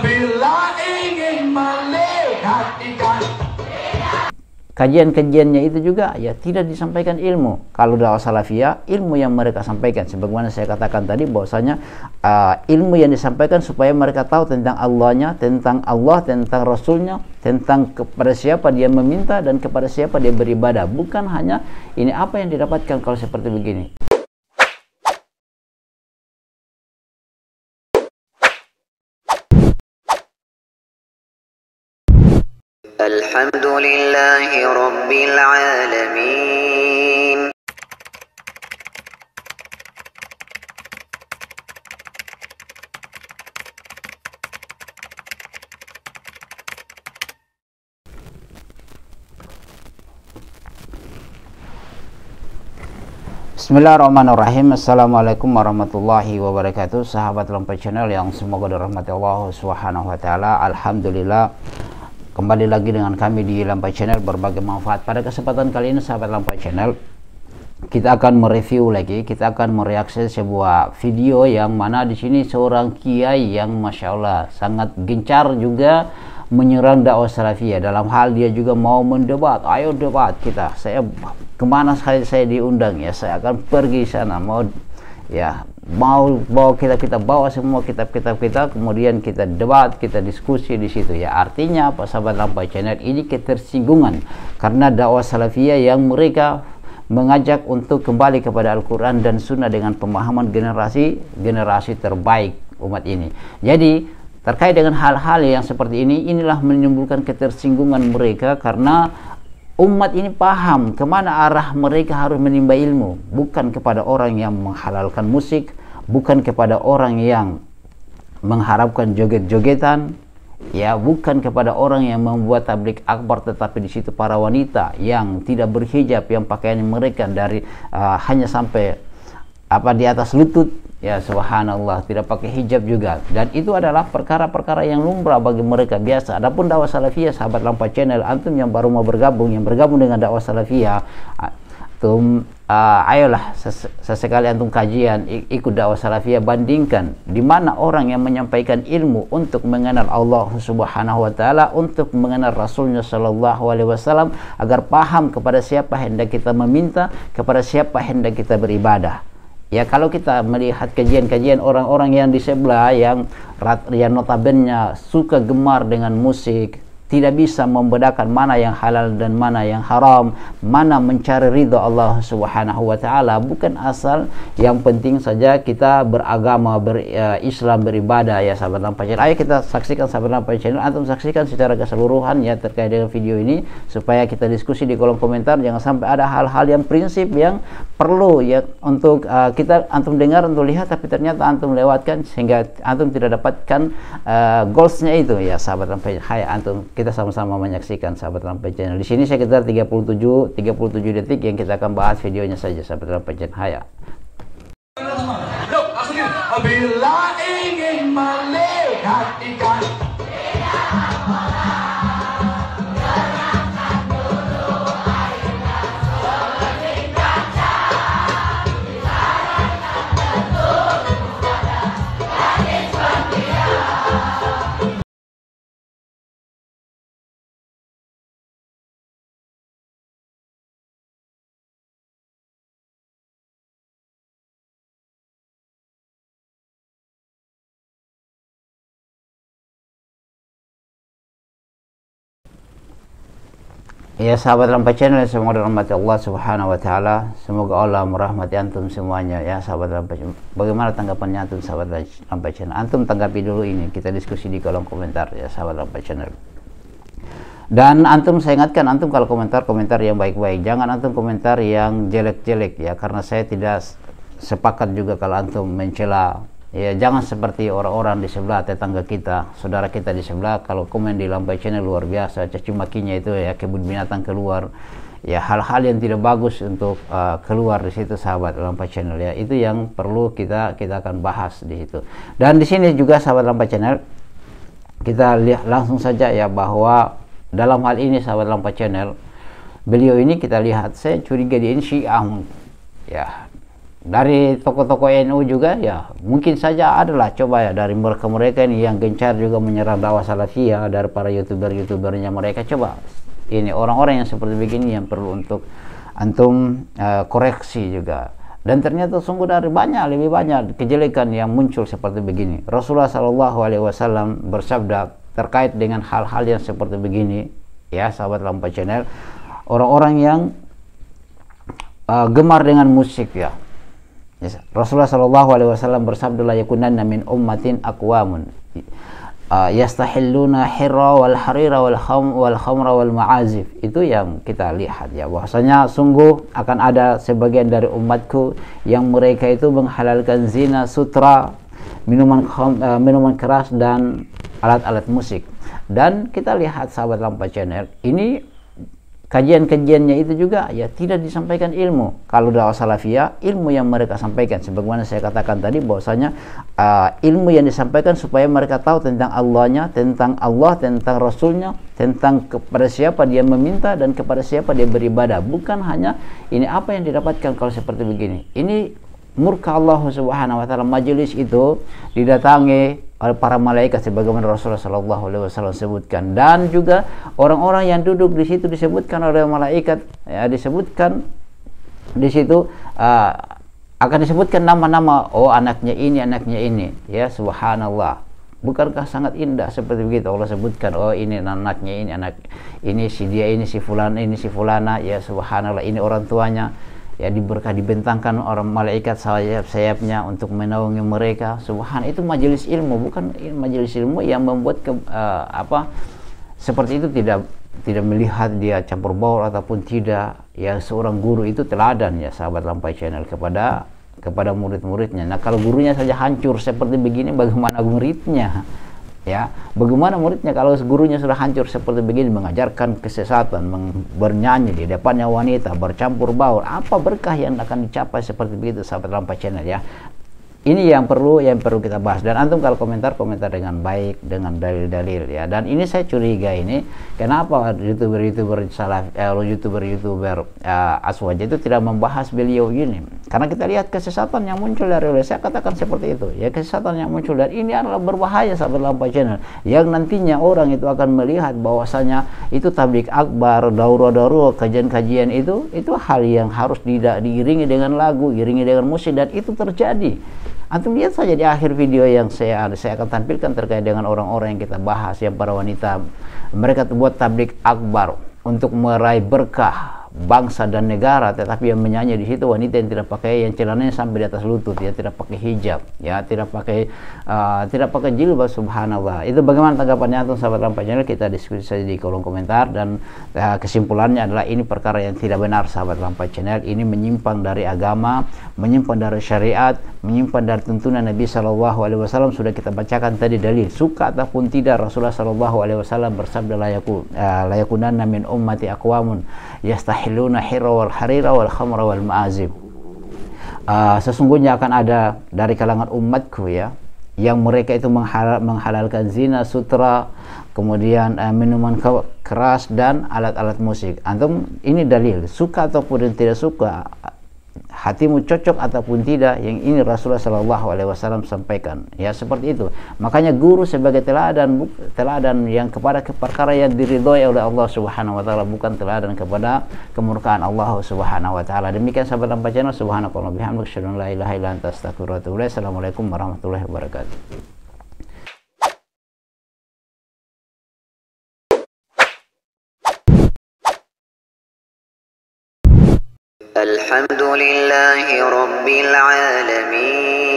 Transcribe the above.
Bila ingin melihat ikan. Kajian-kajiannya itu juga ya tidak disampaikan ilmu. Kalau dakwah salafiyah, ilmu yang mereka sampaikan sebagaimana saya katakan tadi bahwasanya ilmu yang disampaikan supaya mereka tahu tentang Allahnya, tentang Allah, tentang Rasulnya, tentang kepada siapa dia meminta dan kepada siapa dia beribadah. Bukan hanya ini apa yang didapatkan kalau seperti begini. Alhamdulillahi Rabbil Alamin. Bismillahirrahmanirrahim. Assalamualaikum warahmatullahi wabarakatuh. Sahabat Lampai Channel yang semoga dirahmati Allah Subhanahu wa taala. Alhamdulillah, kembali lagi dengan kami di Lampai Channel berbagi manfaat. Pada kesempatan kali ini sahabat Lampai Channel, kita akan mereview lagi, kita akan mereaksi sebuah video yang mana di sini seorang kiai yang masya Allah sangat gencar juga menyerang dakwah salafiyah. Dalam hal dia juga mau mendebat, ayo debat kita. Saya kemana sekali saya diundang ya, saya akan pergi sana. Mau bawa kita bawa semua kitab-kitab kita, kemudian kita debat, kita diskusi di situ ya. Artinya apa sahabat Lampai Channel, ini ketersinggungan karena dakwah salafiyah yang mereka mengajak untuk kembali kepada Al-Quran dan Sunnah dengan pemahaman generasi terbaik umat ini. Jadi terkait dengan hal-hal yang seperti ini, inilah menimbulkan ketersinggungan mereka karena umat ini paham kemana arah mereka harus menimba ilmu, bukan kepada orang yang menghalalkan musik, bukan kepada orang yang mengharapkan joget-jogetan, ya, bukan kepada orang yang membuat tablik akbar, tetapi di situ para wanita yang tidak berhijab, yang pakaian mereka dari hanya sampai di atas lutut, ya subhanallah, tidak pakai hijab juga, dan itu adalah perkara-perkara yang lumrah bagi mereka biasa. Adapun dakwah salafiyah sahabat Lampai Channel, antum yang baru mau bergabung, yang bergabung dengan dakwah salafiyah, ayolah sesekali antum kajian, ikut dakwah salafiyah, bandingkan di mana orang yang menyampaikan ilmu untuk mengenal Allah Subhanahu wa taala, untuk mengenal Rasulnya sallallahu alaihi wasallam, agar paham kepada siapa hendak kita meminta, kepada siapa hendak kita beribadah. Ya, kalau kita melihat kajian-kajian orang-orang yang di sebelah yang notabene suka gemar dengan musik, tidak bisa membedakan mana yang halal dan mana yang haram, mana mencari ridha Allah Subhanahu wa taala, bukan asal yang penting saja kita beragama, berislam, beribadah ya sahabat Lampai Channel. Ayo kita saksikan sahabat Lampai Channel, antum saksikan secara keseluruhan ya terkait dengan video ini supaya kita diskusi di kolom komentar. Jangan sampai ada hal-hal yang prinsip yang perlu ya untuk kita antum dengar, untuk lihat, tapi ternyata antum lewatkan sehingga antum tidak dapatkan goalsnya itu ya sahabat Lampai. Hai antum, kita sama-sama menyaksikan sahabat Lampai Channel. Di sini sekitar 37 detik yang kita akan bahas videonya saja sahabat Lampai Channel. Hai. Bila ingin melihat ikan. Ya sahabat Lampai Channel, semoga dirahmati Allah Subhanahu wa taala. Semoga Allah merahmati antum semuanya ya sahabat Lampai Channel. Bagaimana tanggapannya antum sahabat Lampai Channel? Antum tanggapi dulu ini, kita diskusi di kolom komentar ya sahabat Lampai Channel. Dan antum, saya ingatkan antum kalau komentar yang baik-baik, jangan antum komentar yang jelek-jelek ya, karena saya tidak sepakat juga kalau antum mencela. Ya, jangan seperti orang-orang di sebelah, tetangga kita, saudara kita di sebelah, kalau komen di Lampai Channel luar biasa, caci makinya itu ya, kebun binatang keluar, ya hal-hal yang tidak bagus untuk keluar di situ sahabat Lampai Channel ya. Itu yang perlu kita akan bahas di situ. Dan di sini juga sahabat Lampai Channel, kita lihat langsung saja ya bahwa dalam hal ini sahabat Lampai Channel, beliau ini kita lihat, saya curiga dia ini Syiah ya. Dari tokoh-tokoh NU juga ya mungkin saja adalah coba ya dari mereka ini yang gencar juga menyerang dakwah salafiyah, dari para youtubernya mereka. Coba ini orang-orang yang seperti begini yang perlu untuk antum koreksi juga. Dan ternyata sungguh dari lebih banyak kejelekan yang muncul seperti begini. Rasulullah SAW bersabda terkait dengan hal-hal yang seperti begini, ya sahabat Lampa Channel, orang-orang yang gemar dengan musik ya. Rasulullah SAW bersabda, la yakunanna min ummatin aqwamun yastahilluna hirra wal harira wal khamra wal ma'azif. Itu yang kita lihat ya, bahwasanya sungguh akan ada sebagian dari umatku yang mereka itu menghalalkan zina, sutra, minuman keras dan alat-alat musik. Dan kita lihat sahabat Lampa Channel, ini kajian-kajiannya itu juga ya tidak disampaikan ilmu. Kalau dakwah salafiyah, ilmu yang mereka sampaikan sebagaimana saya katakan tadi, bahwasanya ilmu yang disampaikan supaya mereka tahu tentang Allahnya, tentang Allah, tentang Rasulnya, tentang kepada siapa dia meminta dan kepada siapa dia beribadah. Bukan hanya ini apa yang didapatkan kalau seperti begini. Ini murka Allah Subhanahu wa taala. Majelis itu didatangi oleh para malaikat sebagaimana Rasulullah SAW sebutkan, dan juga orang-orang yang duduk di situ disebutkan oleh malaikat ya, disebutkan di situ akan disebutkan nama-nama, oh anaknya ini ya, subhanallah. Bukankah sangat indah seperti begitu Allah sebutkan, oh ini anaknya ini, anak ini si dia, ini si fulan, ini si fulana ya, subhanallah, ini orang tuanya ya, diberkah, dibentangkan orang malaikat sayap-sayapnya untuk menaungi mereka. Subhan, itu majelis ilmu, bukan majelis ilmu yang membuat seperti itu, tidak melihat dia campur baur ataupun tidak. Ya seorang guru itu teladan ya sahabat Lampai Channel kepada murid-muridnya. Nah kalau gurunya saja hancur seperti begini, bagaimana muridnya? Ya, bagaimana muridnya kalau gurunya sudah hancur seperti begini, mengajarkan kesesatan, bernyanyi di depannya wanita, bercampur baur, apa berkah yang akan dicapai seperti begitu sahabat Lampa Channel ya. Ini yang perlu kita bahas, dan antum kalau komentar dengan baik, dengan dalil-dalil ya. Dan ini saya curiga ini kenapa youtuber Aswaja itu tidak membahas beliau ini, karena kita lihat kesesatan yang muncul dari beliau. Saya katakan seperti itu ya, kesesatan yang muncul, dan ini adalah berbahaya sahabat Lampa Channel, yang nantinya orang itu akan melihat bahwasanya itu tabligh akbar, daurah, kajian-kajian itu hal yang harus diiringi dengan lagu, diiringi dengan musik, dan itu terjadi. Antum lihat saja di akhir video yang saya akan tampilkan terkait dengan orang-orang yang kita bahas, yang para wanita, mereka buat tabligh akbar untuk meraih berkah bangsa dan negara, tetapi yang menyanyi di situ wanita yang tidak pakai, yang celananya sampai di atas lutut ya, tidak pakai hijab ya, tidak pakai jilbab, subhanallah. Itu bagaimana tanggapannya antum sahabat Lampa Channel? Kita diskusi saja di kolom komentar, dan kesimpulannya adalah ini perkara yang tidak benar sahabat Lampa Channel. Ini menyimpang dari agama, menyimpang dari syariat, menyimpang dari tuntunan Nabi SAW. Sudah kita bacakan tadi dalil, suka ataupun tidak, Rasulullah SAW bersabda, layakunanna min ummati aqwamun yastahilluna hirra wal harira wal khamra wal ma'azib. Sesungguhnya akan ada dari kalangan umatku ya, yang mereka itu menghalalkan zina, sutra, kemudian minuman keras dan alat-alat musik. Antum ini dalil, suka ataupun tidak suka, hatimu cocok ataupun tidak, yang ini Rasulullah SAW sampaikan ya, seperti itu. Makanya guru sebagai teladan yang kepada perkara yang diridhoi oleh Allah Subhanahu wa taala, bukan teladan kepada kemurkaan Allah Subhanahu wa taala. Demikian sahabat Lampa Channel, subhanakallah bihamdika asyhadu an la ilaha illa anta astaghfiruka wa atubu ilaik. Assalamualaikum warahmatullahi wabarakatuh. الحمد لله رب العالمين